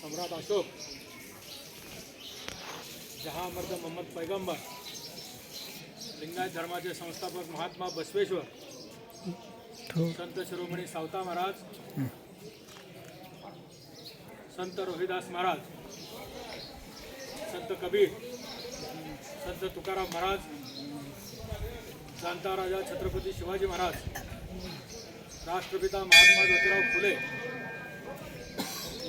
सम्राट अशोक, जहां मर्द मोहम्मद पैगंबर, लिंगायत धर्माचे संस्थापक महात्मा बसवेश्वर, संत शिरोमणी सावता महाराज, संत रोहिदास महाराज, संत कबीर, संत तुकाराम महाराज, जाणता राजा छत्रपती शिवाजी महाराज, राष्ट्रपिता महात्मा ज्योतिराव फुले,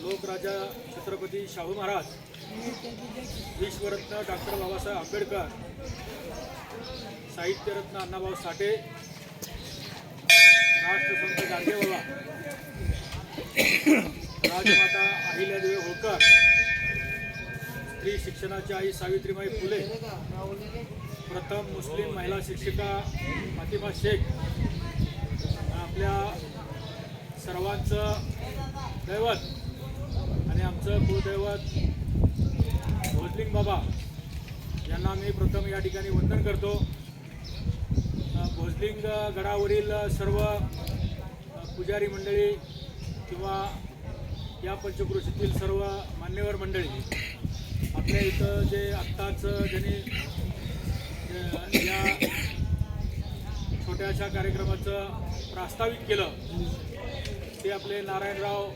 लोकराजा छत्रपती शाहू महाराज, विश्वरत्न डॉक्टर बाबासाहेब आंबेडकर, साहित्यरत्न अण्णाभाऊ साठे, राष्ट्रसंत गाडगेबाबा, राजमाता अहिल्यादेवी होळकर, स्त्री शिक्षणाची आई सावित्रीबाई फुले, प्रथम मुस्लिम महिला शिक्षिका फातिमा शेख, आपल्या सर्वांचं दैवत आणि आमचं कुलदैवत भोजलिंग बाबा यांना मी प्रथम या ठिकाणी वंदन करतो. भोजलिंग गडावरील सर्व पुजारी मंडळी किंवा या पंचक्रोशीतील सर्व मान्यवर मंडळी, आपल्या इथं जे आत्ताच ज्यांनी या छोट्याशा कार्यक्रमाचं प्रास्ताविक केलं ते आपले नारायणराव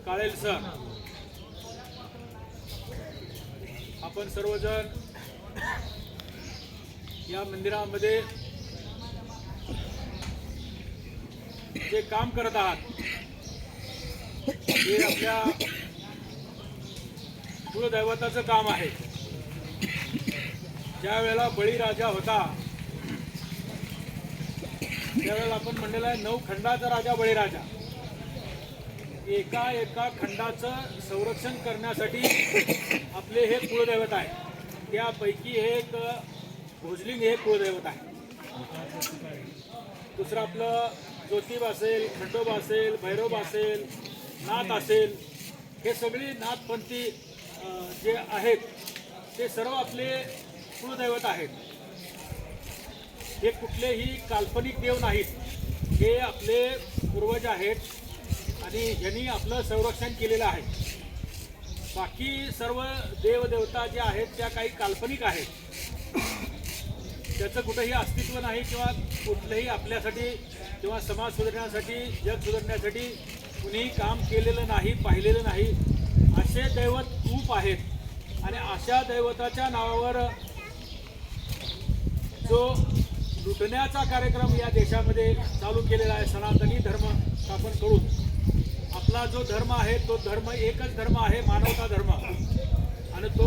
काळेल सर. आपण सर्वजण या मंदिरामध्ये जे काम करत आहात हे आपल्या कुलदैवताचं काम आहे. ज्या वेळेला बळीराजा होता त्यावेळेला आपण म्हणलेलं आहे 9 खंडाचा राजा बळीराजा. एका एका खंडाचं संरक्षण करण्यासाठी आपले हे कुलदैवत आहे. त्यापैकी हे एक भोजलिंग हे कुलदैवत आहे. दुसरं आपलं ज्योतिबा असेल, खंडोबा असेल, भैरोबा असेल, नाथ असेल, हे सगळी नाथपंथी जे आहेत ते सर्व आपले कुलदैवत आहेत. हे कुठलेही काल्पनिक देव नाहीत, हे आपले पूर्वज आहेत आणि यांनी आपलं संरक्षण केलेलं आहे. बाकी सर्व देवदेवता ज्या आहेत त्या काही काल्पनिक आहेत, त्याचं कुठंही अस्तित्व नाही किंवा कुठलंही आपल्यासाठी किंवा समाज सुधारण्यासाठी, जग सुधारण्यासाठी कुणीही काम केलेलं नाही, पाहिलेलं नाही. असे दैवत खूप आहेत आणि अशा दैवताच्या नावावर जो लुटण्याचा कार्यक्रम या देशामध्ये चालू केलेला आहे सनातनी धर्म स्थापन करून, आपला जो धर्म आहे तो धर्म एकच धर्म आहे, मानवता धर्म, आणि तो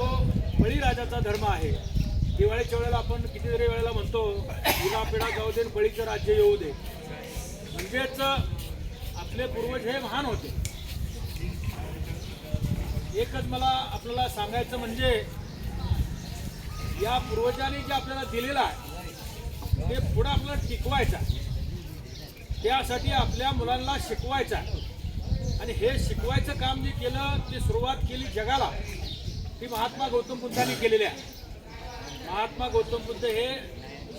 बळीराजाचा धर्म आहे. दिवाळीच्या वेळेला आपण कितीतरी वेळेला म्हणतो पिढा जाऊ दे, बळीचं राज्य येऊ दे. म्हणजेच आपले पूर्वज हे महान होते. एकच मला आपल्याला सांगायचं म्हणजे या पूर्वजांनी जे आपल्याला दिलेलं आहे ते पुढे आपल्याला टिकवायचं आहे. त्यासाठी आपल्या मुलांना शिकवायचं आहे आणि हे शिकवायचं काम जे केलं ते सुरुवात केली जगाला ती महात्मा गौतम बुद्धांनी केलेली आहे. महात्मा गौतम बुद्ध हे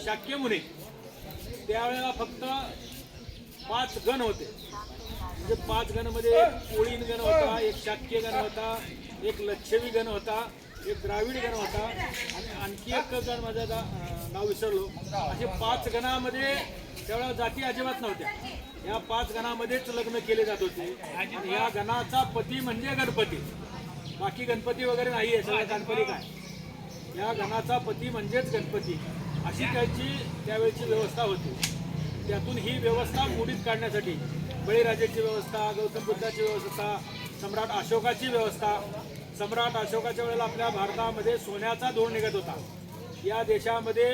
शाक्य मुनी, त्यावेळेला फक्त 5 गण होते. म्हणजे 5 गणमध्ये एक कोळीन गण होता, एक शाक्य गण होता, एक लच्छवी गण होता, एक द्राविड गण होता आणि आणखी एक गण माझं नाव विसरलो. असे 5 गणामध्ये त्यावेळेला जाती अजिबात नव्हत्या. या 5 गणामध्येच लग्न केले जात होते आणि या गणाचा पती म्हणजे गणपती. बाकी गणपती वगैरे नाही आहे, सगळं काल्पनिक आहे. या गणाचा पती म्हणजेच गणपती, अशी त्याची त्यावेळची व्यवस्था होती. त्यातून ही व्यवस्था मोडीत काढण्यासाठी बळीराजाची व्यवस्था, गौतम बुद्धाची व्यवस्था, सम्राट अशोकाची व्यवस्था. सम्राट अशोकाच्या वेळेला आपल्या भारतामध्ये सोन्याचा धोरण निघत होता. या देशामध्ये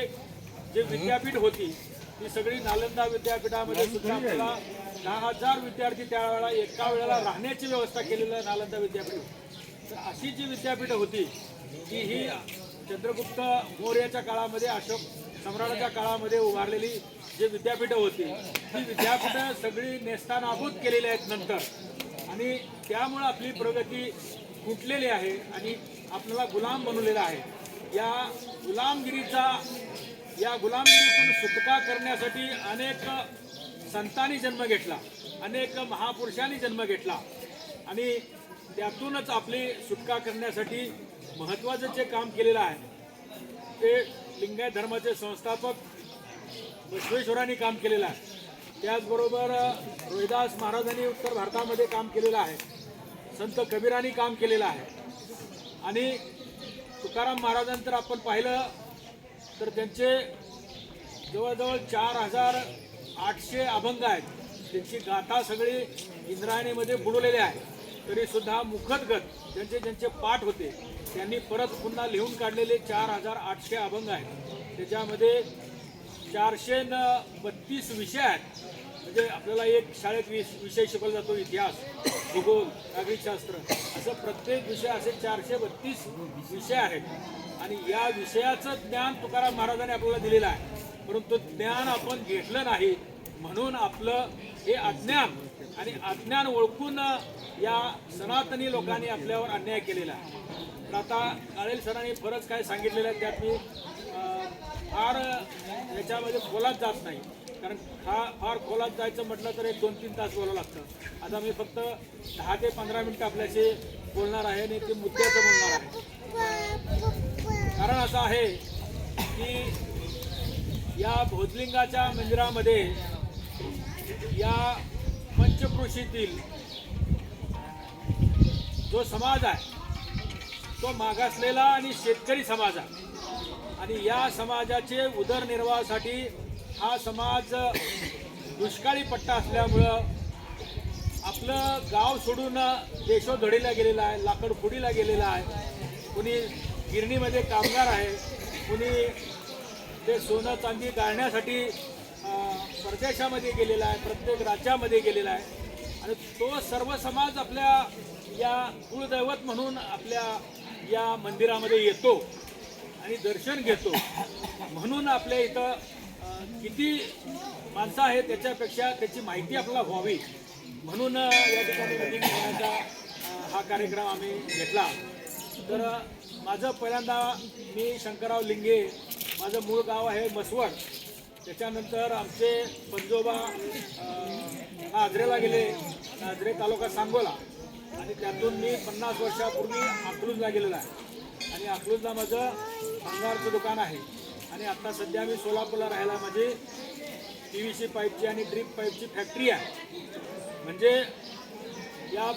जे विद्यापीठ होती ती सगळी नालंदा विद्यापीठामध्ये सुद्धा आपल्याला 10,000 विद्यार्थी त्यावेळेला एका वेळेला राहण्याची व्यवस्था केलेलं नालंदा विद्यापीठ. तर अशी जी विद्यापीठ होती ती ही चंद्रगुप्त मौर्याच्या काळामध्ये, अशोक सम्राटाच्या काळामध्ये उभारलेली जी विद्यापीठं होती ती विद्यापीठं सगळी नेस्तानाबूत केलेली आहेत नंतर. आणि त्यामुळं आपली प्रगती फुटलेली आहे आणि आपल्याला गुलाम बनवलेला आहे. या गुलामगिरीतून सुटका करण्यासाठी अनेक संतांनी जन्म घेतला, अनेक महापुरुषांनी जन्म घेतला आणि त्यातूनच आपली सुटका करण्यासाठी महत्त्वाचं जे काम केलेलं आहे ते लिंगायत धर्माचे संस्थापक बसवेश्वरांनी काम केलेलं आहे. त्याचबरोबर रोहिदास महाराजांनी उत्तर भारतामध्ये काम केलेलं आहे, संत कबीरांनी काम केलेलं आहे आणि तुकाराम महाराजांतर आपण पाहिलं तर त्यांचे जवळजवळ 4800 अभंग आहेत. त्यांची गाथा सगळी इंद्रायणीमध्ये बुडवलेली आहे. तरीसुद्धा मुखदगत ज्यांचे पाठ होते त्यांनी परत पुन्हा लिहून काढलेले 4800 अभंग आहेत. त्याच्यामध्ये 432 विषय आहेत. म्हणजे आपल्याला एक शाळेत विषय शिकवला जातो, इतिहास, भूगोल, नागरिकशास्त्र, असं प्रत्येक विषय असे 432 विषय आहेत. आणि या विषयाचं ज्ञान तुकाराम महाराजांनी आपल्याला दिलेलं आहे. परंतु ज्ञान आपण घेतलं नाही म्हणून आपलं हे अज्ञान आणि अज्ञान ओळखून या सनातनी लोकांनी आपल्यावर अन्याय केलेला आहे. तर आता काळेल सरांनी बरंच काय सांगितलेलं आहे, त्यात मी फार याच्यामध्ये खोलात जात नाही, कारण फार खोलात जायचं म्हटलं तर 1-2-3 तास बोलावं लागतं. आता मी फक्त 10 ते 15 मिनिटं आपल्याशी बोलणार आहे आणि ते मुद्द्याचं बोलणार आहे. कारण असं आहे की या भोजलिंगाच्या मंदिरामध्ये या पंचक्रोशीतील जो समाज आहे तो मागासलेला आणि शेतकरी समाज आहे. आणि या समाजाचे उदरनिर्वाहासाठी हा समाज दुष्काळी पट्टा असल्यामुळं आपलं गाव सोडून देशोधडीला गेलेला आहे, लाकडफोडीला गेलेला आहे. कुणी गिरणीमध्ये कामगार आहे, कुणी ते सोनं चांदी गाळण्यासाठी परदेशामध्ये गेलेला आहे, प्रत्येक राज्यामध्ये गेलेला आहे. आणि तो सर्व समाज आपल्या या कुळदैवत म्हणून आपल्या या मंदिरामध्ये येतो आणि दर्शन घेतो. म्हणून आपल्या इथं किती माणसं आहेत त्याच्यापेक्षा त्याची माहिती आपल्याला व्हावी म्हणून या ठिकाणी मीटिंग घेण्याचा हा कार्यक्रम आम्ही घेतला. तर माझं पहिल्यांदा मी शंकरराव लिंगे, माझं मूळ गाव आहे मसवड. त्याच्यानंतर आमचे पंजोबा नाझरेला गेले, नाझरे तालुका सांगोला, आणि त्यातून मी 50 वर्षापूर्वी अकलूजला गेलेला आहे. आणि अकलूजला माझं भंगारचं दुकान आहे. आणि आत्ता सध्या मी सोलापूरला राहायला माझी PVC पाईपची आणि ड्रीप पाईपची फॅक्टरी आहे. म्हणजे या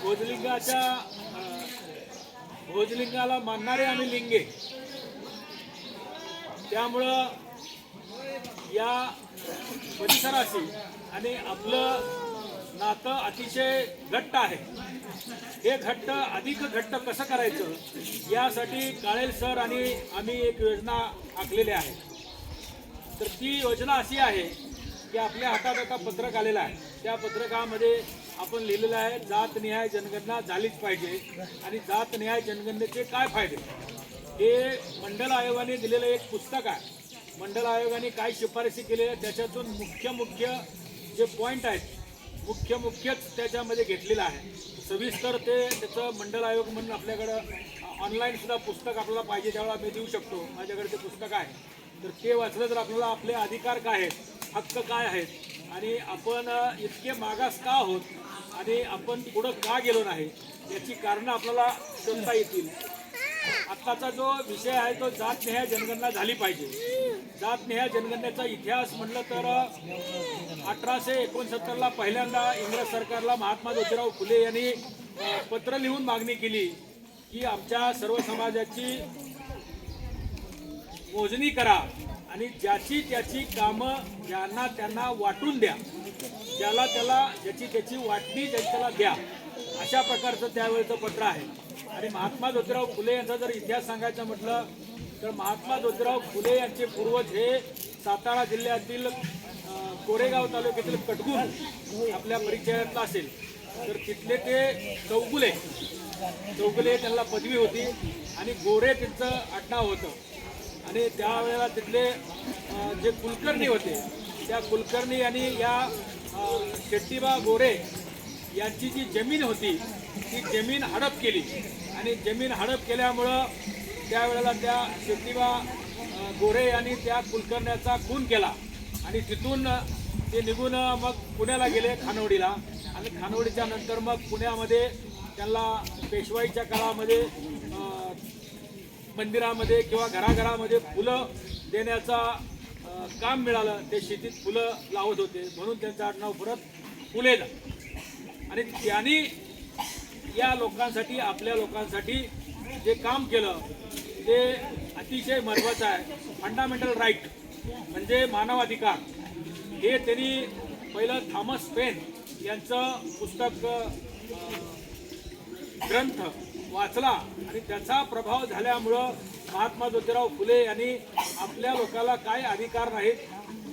भोजलिंगाला मानणारे आम्ही लिंगे. त्यामुळं या परिसराशी आणि आपलं नातं अतिशय घट्ट आहे. हे घट्ट अधिक घट्ट कसं करायचं यासाठी काळेल सर आणि आम्ही एक योजना आखलेली आहे. तर ती योजना अशी आहे की आपल्या हातात आता पत्रक आलेलं आहे. त्या पत्रकामध्ये आपण लिहिलेलं आहे जातनिहाय जनगणना झालीच पाहिजे आणि जातनिहाय जनगणनेचे काय फायदे. हे मंडल आयोगाने दिलेलं एक पुस्तक आहे. मंडल आयोगाने काय शिफारशी केलेल्या त्याच्यातून मुख्य जे पॉईंट आहेत मुख्यच त्याच्यामध्ये घेतलेलं आहे. सविस्तर त्याचं मंडल आयोग म्हणून आपल्याकडं ऑनलाईन सुद्धा पुस्तक आपल्याला पाहिजे त्यावेळेला आम्ही देऊ शकतो. माझ्याकडे ते पुस्तक आहे. तर ते वाचलं तर आपल्याला आपले अधिकार काय आहेत, हक्क काय आहेत आणि आपण इतके मागास का आहोत आणि आपण पुढं का गेलो नाही याची कारणं आपल्याला शोधता येतील. आत्ताचा जो विषय आहे तो जातनिहाय जनगणना झाली पाहिजे. जातनिहाय जनगणनेचा इतिहास म्हटलं तर 1869ला पहिल्यांदा इंग्रज सरकारला महात्मा ज्योतिराव फुले यांनी पत्र लिहून मागणी केली की आमच्या सर्व समाजाची मोजणी करा आणि ज्याची त्याची कामं ज्यांना त्यांना वाटून द्या, ज्याला त्याला ज्याची त्याची वाटणी त्याला द्या, अशा प्रकारचं त्यावेळेचं पत्र आहे. आणि महात्मा ज्योतिराव फुले यांचा जर इतिहास सांगायचा म्हटलं तर महात्मा ज्योतिराव फुले यांचे पूर्वज हे सातारा जिल्ह्यातील कोरेगाव तालुक्यातील कटगुण आपल्या परिचयातला असेल तर तिथले ते चौगुले त्यांना पदवी होती आणि गोरे त्यांचं आडनाव होतं. आणि त्यावेळेला तिथले जे कुलकर्णी होते त्या कुलकर्णी यांनी या शेट्टीबा गोरे यांची जी जमीन होती ती जमीन हडप केली. आणि जमीन हडप केल्यामुळं त्यावेळेला त्या शेट्टीबा गोरे यांनी त्या कुलकर्ण्याचा खून केला. आणि तिथून ते निघून मग पुण्याला गेले खानवडीला. आणि खानवडीच्या नंतर मग पुण्यामध्ये त्यांना पेशवाईच्या काळामध्ये मंदिरामध्ये किंवा घराघरामध्ये फुलं देण्याचा काम मिळालं. ते शेतीत फुलं लावत होते म्हणून त्यांचं आडनाव परत फुले झालं. आणि त्यांनी या लोकांसाठी, आपल्या लोकांसाठी जे काम केलं ते अतिशय महत्त्वाचं आहे. फंडामेंटल राईट म्हणजे मानवाधिकार हे त्यांनी पहिलं थॉमस पेन यांचं पुस्तक ग्रंथ वाचला आणि त्याचा प्रभाव झाल्यामुळं महात्मा ज्योतिराव फुले यांनी आपल्या लोकाला काय अधिकार नाहीत,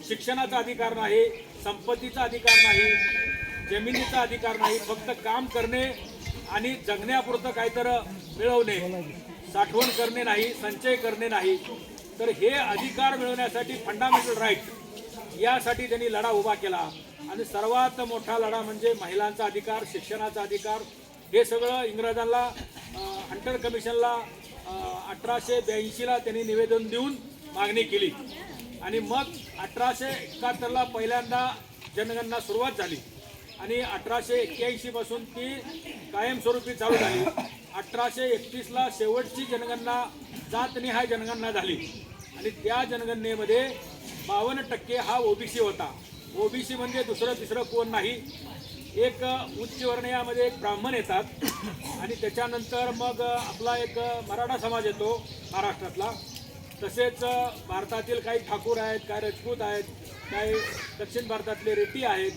शिक्षणाचा अधिकार नाही, संपत्तीचा अधिकार नाही, जमिनीचा अधिकार नाही, फक्त काम करणे आणि जगण्यापुरतं काहीतरी मिळवणे, साठवण करणे नाही, संचय करणे नाही, तर हे अधिकार मिळवण्यासाठी फंडामेंटल राईट यासाठी त्यांनी लढा उभा केला. आणि सर्वात मोठा लढा म्हणजे महिलांचा अधिकार, शिक्षणाचा अधिकार. हे सगळं इंग्रजांना हंटर कमिशनला 1882ला त्यांनी निवेदन देऊन मागणी केली आणि मग 1871ला पहिल्यांदा जनगणना सुरुवात झाली आणि 1881 पासून ती कायमस्वरूपी चालू झाली. 1831ला शेवटची जनगणना जातनिहाय जनगणना झाली आणि त्या जनगणनेमध्ये 52% हा ओबीसी होता. ओबीसी म्हणजे दुसरं तिसरं कोण नाही, एक उच्चवर्णीयामध्ये एक ब्राह्मण येतात आणि त्याच्यानंतर मग आपला एक मराठा समाज येतो महाराष्ट्रातला. तसेच भारतातील काही ठाकूर आहेत, काही राजपूत आहेत, काही दक्षिण भारतातले रेड्डी आहेत,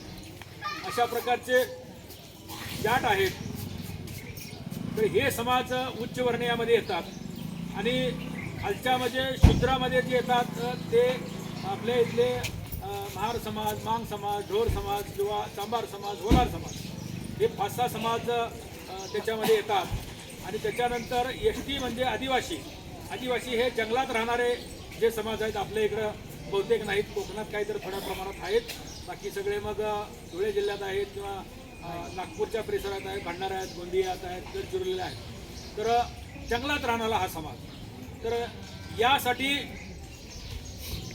अशा प्रकारचे जाट आहेत. तर हे समाज उच्चवर्णीयामध्ये येतात आणि खालच्या म्हणजे शूद्रामध्ये जे येतात ते आपल्या इथले महार समाज, मांग समाज, ढोर समाज किंवा चांभार समाज, होलार समाज हे 5-6 समाज त्याच्यामध्ये येतात. आणि त्याच्यानंतर एसटी म्हणजे आदिवासी. आदिवासी हे जंगलात राहणारे जे समाज आहेत, आपल्या इकडं बहुतेक नाहीत, कोकणात काहीतरी थोड्या प्रमाणात आहेत, बाकी सगळे मग धुळे जिल्ह्यात आहेत किंवा नागपूरच्या परिसरात आहेत, भंडारा आहेत, गोंदियात आहेत, गडचिरोलीला आहेत. तर जंगलात राहणारा हा समाज. तर यासाठी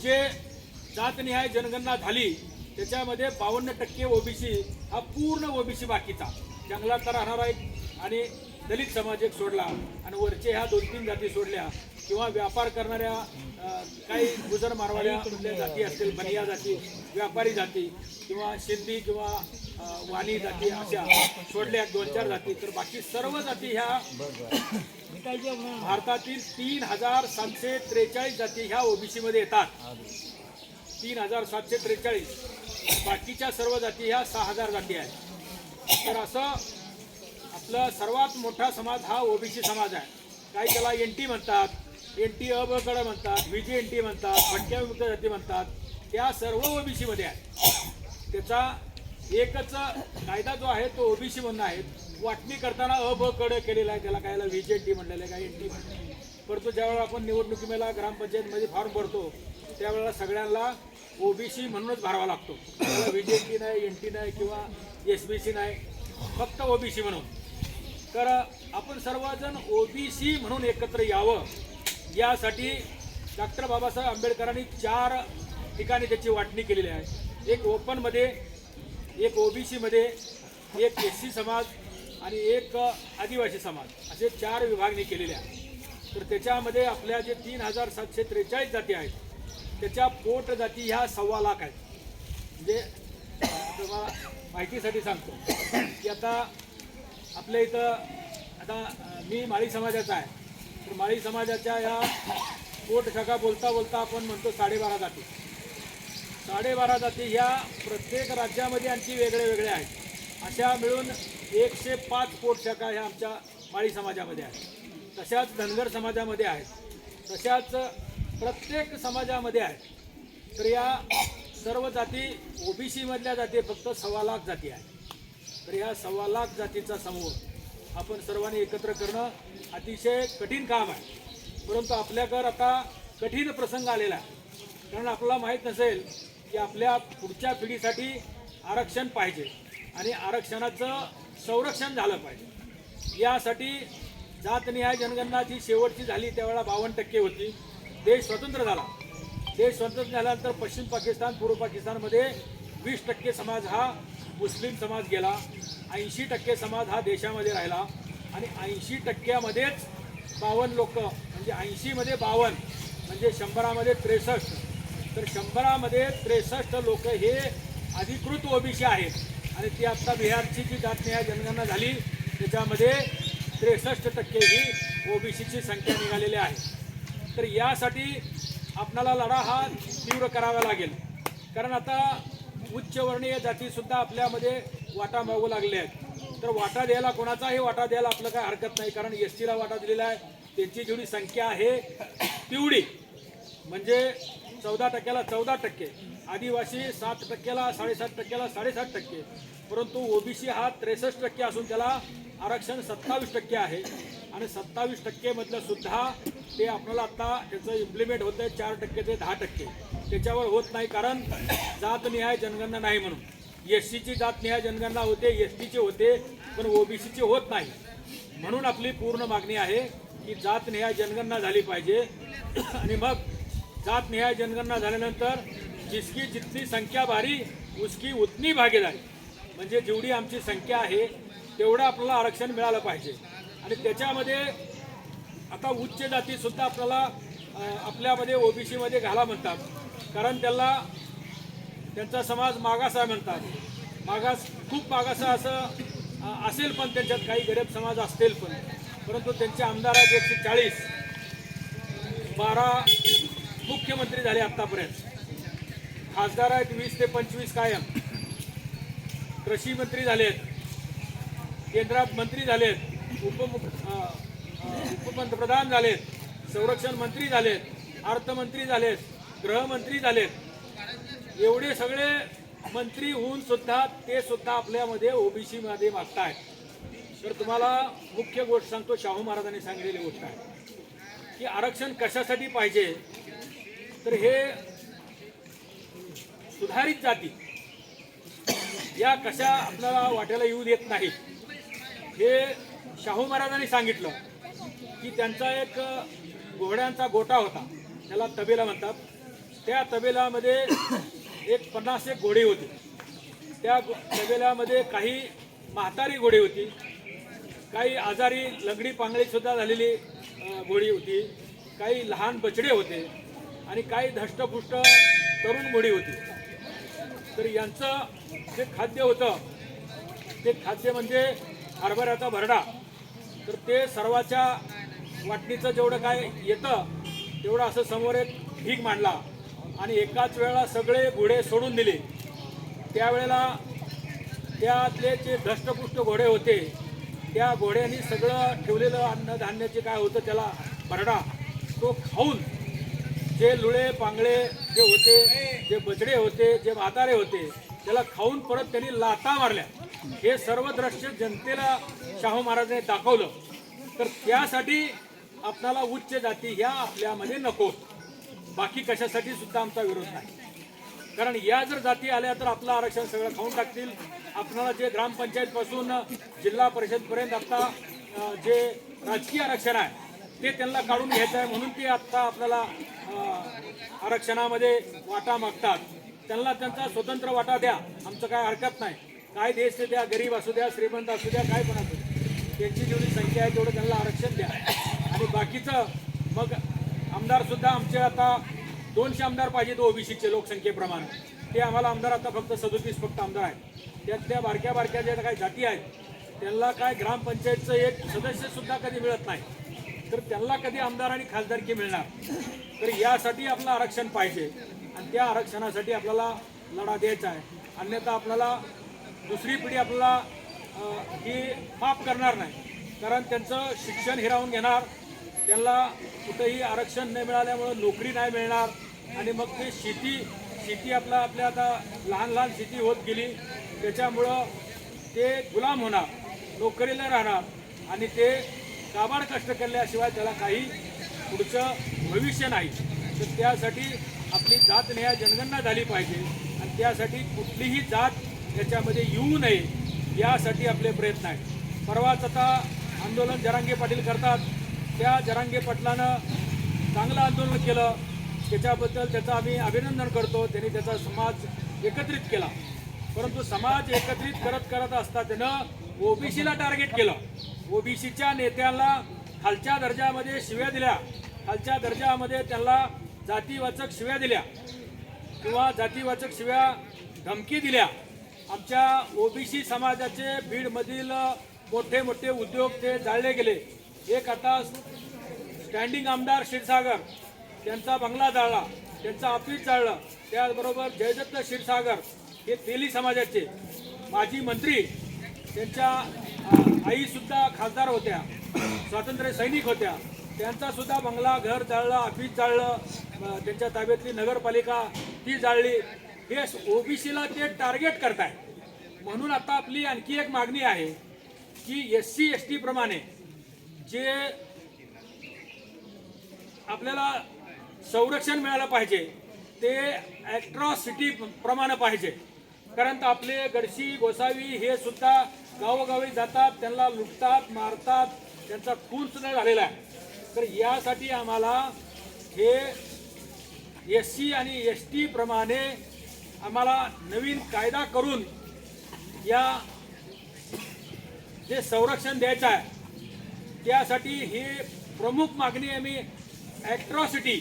जे जातनिहाय जनगणना झाली त्याच्यामध्ये 52% ओबीसी हा पूर्ण ओबीसी, बाकीचा जंगलात राहणारा एक आणि दलित समाज एक सोडला आणि वरचे ह्या 2-3 जाती सोडल्या किंवा व्यापार करणाऱ्या काही गुजर मारवाड्या जाती असतील, बनिया जाती, व्यापारी जाती किंवा सिंधी किंवा वाणी जाती अशा सोडल्या 2-4 जाती. तर बाकी सर्व जाती ह्या भारतातील 3743 जाती ह्या ओबीसीमध्ये येतात. 3743. बाकीच्या सर्व जाती ह्या 6000 जाती आहेत. तर असं आपला सर्वात मोठा समाज हा ओबीसी समाज आहे. काही त्याला एनटी म्हणतात, एनटी अ ब क म्हणतात, व्हीजीएनटी म्हणतात, भटक्या विमुक्त जाती म्हणतात. त्या सर्व ओबीसीमध्ये आहेत. त्याचा एकच कायदा जो आहे तो ओबीसी म्हणून आहे. वाटणी करताना अ ब क केलेला आहे, त्याला कायला व्हीजीएनटी म्हणलेलं आहे, काय एनटी म्हणतात. परंतु ज्यावेळेला आपण निवडणुकीला ग्रामपंचायतमध्ये फॉर्म भरतो त्यावेळेला सगळ्यांना ओबीसी म्हणूनच भरावा लागतो. त्याला व्हीजीएनटी नाही, एनटी नाही किंवा एसबीसी नाही, फक्त ओबीसी म्हणून. तर आपण सर्वजण ओबीसी म्हणून एकत्र यावं यासाठी डॉक्टर बाबासाहेब आंबेडकरांनी 4 ठिकाणी त्याची वाटणी केलेली आहे. एक ओपनमध्ये, एक ओबीसीमध्ये, एक एससी समाज आणि एक आदिवासी समाज असे 4 विभागणी केलेले आहे. तर त्याच्यामध्ये आपल्या जे 3743 जाती आहेत त्याच्या पोट जाती ह्या 1.25 लाख आहेत. म्हणजे तुम्हाला माहितीसाठी सांगतो की आता आपल्या इथं आता मी माळी समाजाचा आहे. तर माळी समाजाच्या या पोट शाखा बोलता बोलता आपण म्हणतो 12.5 जाती. 12.5 जाती ह्या प्रत्येक राज्यामध्ये आणखी वेगळे वेगळे आहेत. अशा मिळून 105 पोट शाखा ह्या आमच्या माळी समाजामध्ये आहेत. तशाच धनगर समाजामध्ये आहेत, तशाच प्रत्येक समाजामध्ये आहेत. तर या सर्व जाती ओबीसीमधल्या जाती फक्त 1.25 लाख जाती आहेत. तर या 1.25 लाख जातीचा समूह आपण सर्वांनी एकत्र करणं अतिशय कठीण काम आहे. परंतु आपल्याकडे आता कठीण प्रसंग आलेला आहे. कारण आपल्याला माहीत नसेल की आपल्या पुढच्या पिढीसाठी आरक्षण पाहिजे आणि आरक्षणाचं संरक्षण झालं पाहिजे. यासाठी जातनिहाय जनगणना जी शेवटची झाली त्यावेळेला 52% होती. देश स्वतंत्र झाला. देश स्वतंत्र झाल्यानंतर पश्चिम पाकिस्तान, पूर्व पाकिस्तानमध्ये 20% समाज हा मुस्लिम समाज गेला, 80% समाज हा देशामध्ये राहिला आणि 80%मध्येच 52 लोक, म्हणजे 80मध्ये 52 म्हणजे 100मध्ये 63. तर 100मध्ये 63 लोक हे अधिकृत ओबीसी आहेत आणि ती आत्ता बिहारची जी जातनिहाय जनगणना झाली त्याच्यामध्ये 63% ही ओबीसीची संख्या निघालेली आहे. तर यासाठी आपणाला लढा हा तीव्र करावा लागेल, कारण आता उच्चवर्णीय जातीसुद्धा आपल्यामध्ये वाटा मागू लागले आहेत. तर वाटा द्यायला, कोणाचाही वाटा द्यायला आपलं काय हरकत नाही, कारण एस टीला वाटा दिलेला आहे. त्यांची जेवढी संख्या आहे तेवढी, म्हणजे 14%ला 14%, आदिवासी 7%ला 7.5%ला 7.5%, परंतु ओबीसी हा 63% असून त्याला आरक्षण 27% आहे. आणि 27% मधलं सुद्धा ते आपल्याला आता त्याचं इम्प्लिमेंट होतं आहे 4% ते 10%. त्याच्यावर होत नाही, कारण जातनिहाय जनगणना नाही म्हणून. एस सीची जातनिहाय जनगणना होते, एस टीची होते, पण ओबीसीची होत नाही. म्हणून आपली पूर्ण मागणी आहे की जातनिहाय जनगणना झाली पाहिजे. आणि मग जातनिहाय जनगणना झाल्यानंतर जिसकी जितनी संख्या भारी उसकी उतनी भागीदारी, म्हणजे जेवढी आमची संख्या आहे तेवढं आपल्याला आरक्षण मिळालं पाहिजे. आणि त्याच्यामध्ये आता उच्च जातीसुद्धा आपल्याला आपल्यामध्ये ओबीसीमध्ये घाला म्हणतात, कारण त्यांचा समाज मागास आहे म्हणतात. मागास, खूप मागास असं असेल, पण त्यांच्यात काही गरीब समाज असतील पण, परंतु त्यांचे आमदार आहेत 140, 12 मुख्यमंत्री झाले आत्तापर्यंत, खासदार आहेत 20 ते 25 कायम, कृषी मंत्री झालेत, केंद्रात मंत्री झालेत, उपपंतप्रधान झालेत, संरक्षण मंत्री झालेत, अर्थमंत्री झालेत, गृहमंत्री झालेत. एवढे सगळे मंत्री होऊन सुद्धा ते सुद्धा आपल्यामध्ये ओबीसी मध्ये मागतायत. तर तुम्हाला मुख्य गोष्ट सांगतो, शाहू महाराजांनी सांगितलेली गोष्ट आहे की आरक्षण कशासाठी पाहिजे. तर हे सुधारित जाती या कशा आपल्याला वाट्याला येऊ देत नाहीत. हे शाहू महाराजांनी सांगितलं की त्यांचा एक घोड्यांचा गोटा होता, त्याला तबेला म्हणतात. त्या तबेल्यामध्ये एक 50 घोडे होते. त्या तबेल्यामध्ये काही म्हातारी घोडी होती, काही आजारी लंगडी पांगडी सुद्धा झालेली घोडी होती, काही लहान बछडे होते आणि काही धष्टपुष्ट तरुण घोडी होती. तर यांचं जे खाद्य होतं ते खाद्य म्हणजे हरभऱ्याचा भरडा. तर ते सर्वाच्या वाटणीचं जेवढं काय येतं तेवढं असं समोर एक ढीग मांडला आणि एकाच वेळेला सगळे घोडे सोडून दिले. त्यावेळेला त्यातले जे धष्टपुष्ट घोडे होते त्या घोड्यांनी सगळं ठेवलेलं अन्नधान्याचे काय होतं त्याला भरडा तो खाऊन, जे लुळे पांगळे जे होते, जे बछडे होते, जे म्हातारे होते, त्याला खाऊन परत त्यांनी लाथा मारल्या. हे सर्व दृश्य जनतेला शाहू महाराजांनी दाखवलं. तर त्यासाठी आपल्याला उच्च जाती ह्या आपल्यामध्ये नको, बाकी कशासाठी सुद्धा आमचा विरोध नाही. कारण या जर जाती आल्या तर आपलं आरक्षण सगळं खाऊन टाकतील. आपल्याला जे ग्रामपंचायतपासून जिल्हा परिषदपर्यंत आता जे राजकीय आरक्षण आहे ते त्यांना काढून घ्यायचं आहे, म्हणून ते आत्ता आपल्याला आरक्षणामध्ये वाटा मागतात. त्यांना त्यांचा स्वतंत्र वाटा द्या, आमचं काय हरकत नाही. काय देश ते द्या, गरीब असू द्या, श्रीमंत असू द्या, काय पण असू द्या, त्यांची जेवढी संख्या आहे तेवढं त्यांना आरक्षण द्या. आणि बाकीचं मग आमदारसुद्धा आमचे आता 200 आमदार पाहिजेत ओबीसीचे लोकसंख्येप्रमाणे. ते आम्हाला आमदार आता फक्त 37 फक्त आमदार आहेत. त्यातल्या बारक्या बारक्या ज्या काही जाती आहेत त्यांना काय ग्रामपंचायतचं एक सदस्यसुद्धा कधी मिळत नाही. तर त्यांना कधी आमदार आणि खासदारकी मिळणार. तर यासाठी आपलं आरक्षण पाहिजे आणि त्या आरक्षणासाठी आपल्याला लढा द्यायचा आहे. अन्यथा आपल्याला दुसरी पिढी आपल्याला ही माफ करणार नाही, कारण त्यांचं शिक्षण हिरावून घेणार, त्यांना कुठंही आरक्षण नाही मिळाल्यामुळं नोकरी नाही मिळणार आणि मग ते शेती आपल्या आता लहान लहान शेती होत गेली, त्याच्यामुळं ते गुलाम होणार, नोकरीला राहणार आणि ते काबाड कष्ट केल्याशिवाय त्याला काही पुढचं भविष्य नाही. तर त्यासाठी आपली जातनिहाय जनगणना झाली पाहिजे आणि त्यासाठी कुठलीही जात याच्यामध्ये येऊ नये यासाठी आपले प्रयत्न आहेत. परवाच आता आंदोलन जरांगे पाटील करतात, त्या जरांगे पाटलानं चांगलं आंदोलन केलं, त्याच्याबद्दल त्याचं आम्ही अभिनंदन करतो. त्यांनी त्याचा समाज एकत्रित केला, परंतु समाज एकत्रित करत असता त्यानं ओबीसीला टार्गेट केलं. ओबीसीच्या नेत्यांना खालच्या दर्जामध्ये शिव्या दिल्या, खालच्या दर्जामध्ये त्यांना जातीवाचक शिव्या दिल्या किंवा जातीवाचक शिव्या धमकी दिल्या. आमच्या ओबीसी समाजाचे बीडमधील मोठे मोठे उद्योग ते जाळले गेले. एक आता स्टँडिंग आमदार क्षीरसागर त्यांचा बंगला जाळला, त्यांचं ऑफिस जाळलं. त्याचबरोबर जयदत्त क्षीरसागर हे तेली समाजाचे माजी मंत्री, त्यांच्या आईसुद्धा खासदार होत्या, स्वातंत्र्य सैनिक होत्या, त्यांचा सुद्धा बंगला, घर जाळलं, ऑफिस जाळलं, त्यांच्या ताब्यातली नगरपालिका ती जाळली. हे ओबीसीला ते टार्गेट करताय. म्हणून आता आपली आणखी एक मागणी आहे की SC ST प्रमाणे जे आपल्याला संरक्षण मिळालं पाहिजे ते ॲट्रॉसिटी प्रमाणे पाहिजे. कारण आपले गडशी गोसावी हे सुद्धा गावोगावी जातात, त्यांना लुटतात, मारतात, त्यांचा खून सुद्धा झालेला आहे. तर यासाठी आम्हाला हे SC आणि ST प्रमाणे आम्हाला नवीन कायदा करून या जे संरक्षण द्यायचं आहे त्यासाठी ही प्रमुख मागणी आहे. मी ॲट्रॉसिटी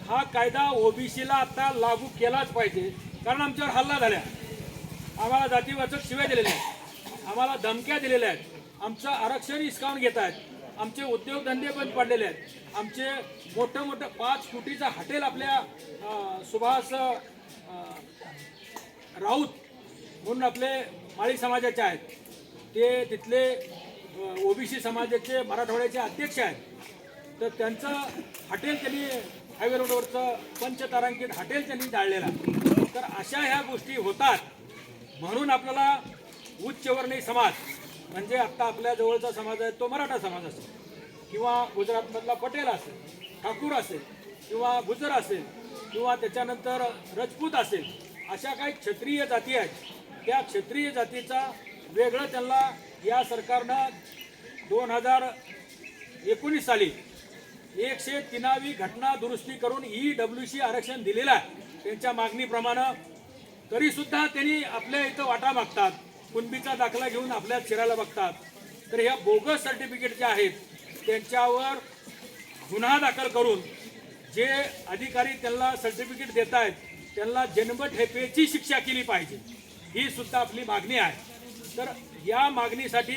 हा कायदा ओबीसीला आता लागू केलाच पाहिजे. कारण आमच्यावर हल्ला झाल्या, आम्हाला जातीवाचक शिव्या दिलेल्या आहेत, आम्हाला धमक्या दिलेल्या आहेत, आमचं आरक्षण हिसकावून घेत आहेत, आमचे उद्योगधंदे बंद पडलेले आहेत, आमचे मोठं मोठं 5 कोटीचं हॉटेल आपल्या सुभाष राऊत म्हणून आपले माळी समाजाचे आहेत, ते तिथले ओबीसी समाजाचे मराठवाड्याचे अध्यक्ष आहेत. तर त्यांचं हॉटेल त्यांनी हायवे रोडवरचं पंचतारांकित हॉटेल त्यांनी जाळलेलं आहे. तर अशा ह्या गोष्टी होतात. म्हणून आपल्याला उच्चवर्णीय समाज म्हणजे आत्ता आपल्या जवळचा समाज आहे तो मराठा समाज असेल किंवा गुजरातमधला पटेल असेल, ठाकूर असेल किंवा गुजर असेल किंवा त्याच्यानंतर राजपूत असेल, अशा काही क्षत्रिय जाती आहेत. त्या क्षत्रिय जातीचा वेगळं त्यांना या सरकारनं 2019 साली 103वी घटना दुरुस्ती करून EWC आरक्षण दिलेलं आहे त्यांच्या मागणीप्रमाणे. तरीसुद्धा त्यांनी आपल्या इथं वाटा मागतात, कुणबीचा दाखला घेऊन आपल्या शिरायला बघतात. तर ह्या बोगस सर्टिफिकेट जे आहेत त्यांच्यावर गुन्हा दाखल करून जे अधिकारी त्यांना सर्टिफिकेट देत आहेत त्यांना जन्मठेपेची शिक्षा केली पाहिजे, ही सुद्धा आपली मागणी आहे. तर या मागणीसाठी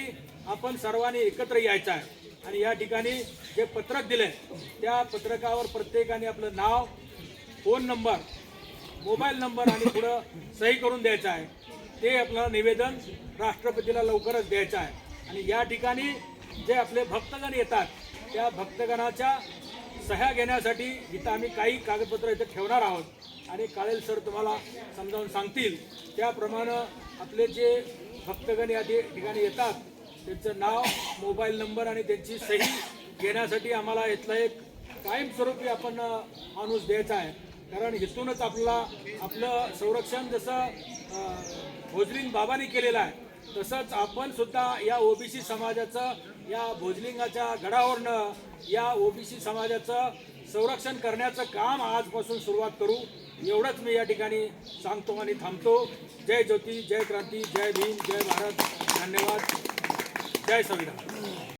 आपण सर्वांनी एकत्र यायचं आहे आणि या ठिकाणी जे पत्रक दिले त्या पत्रकावर प्रत्येकाने आपलं नाव, फोन नंबर, मोबाईल नंबर आणि पुढं सही करून द्यायचं आहे. ते आपलं निवेदन राष्ट्रपतीला लवकरच द्यायचं आहे. आणि या ठिकाणी जे आपले भक्तगण येतात त्या भक्तगणाच्या सह्या घेण्यासाठी इथं आम्ही काही कागदपत्र इथं ठेवणार आहोत आणि काळेल सर तुम्हाला समजावून सांगतील. त्याप्रमाणे आपले जे भक्तगण या ठिकाणी येतात त्यांचं नाव, मोबाईल नंबर आणि त्यांची सही घेण्यासाठी आम्हाला इथलं एक कायमस्वरूपी आपण माणूस द्यायचा आहे. कारण इथूनच आपलं संरक्षण जसं भोजलिंग बाबांनी केलेलं आहे तसंच आपण सुद्धा या ओबीसी समाजाचं या भोजलिंगाच्या गडावरनं या ओबीसी समाजाचं संरक्षण करण्याचं काम आजपासून सुरुवात करू. एवढंच मी या ठिकाणी सांगतो आणि थांबतो. जय ज्योती, जय क्रांती, जय भीम, जय भारत. धन्यवाद. जय संविधान.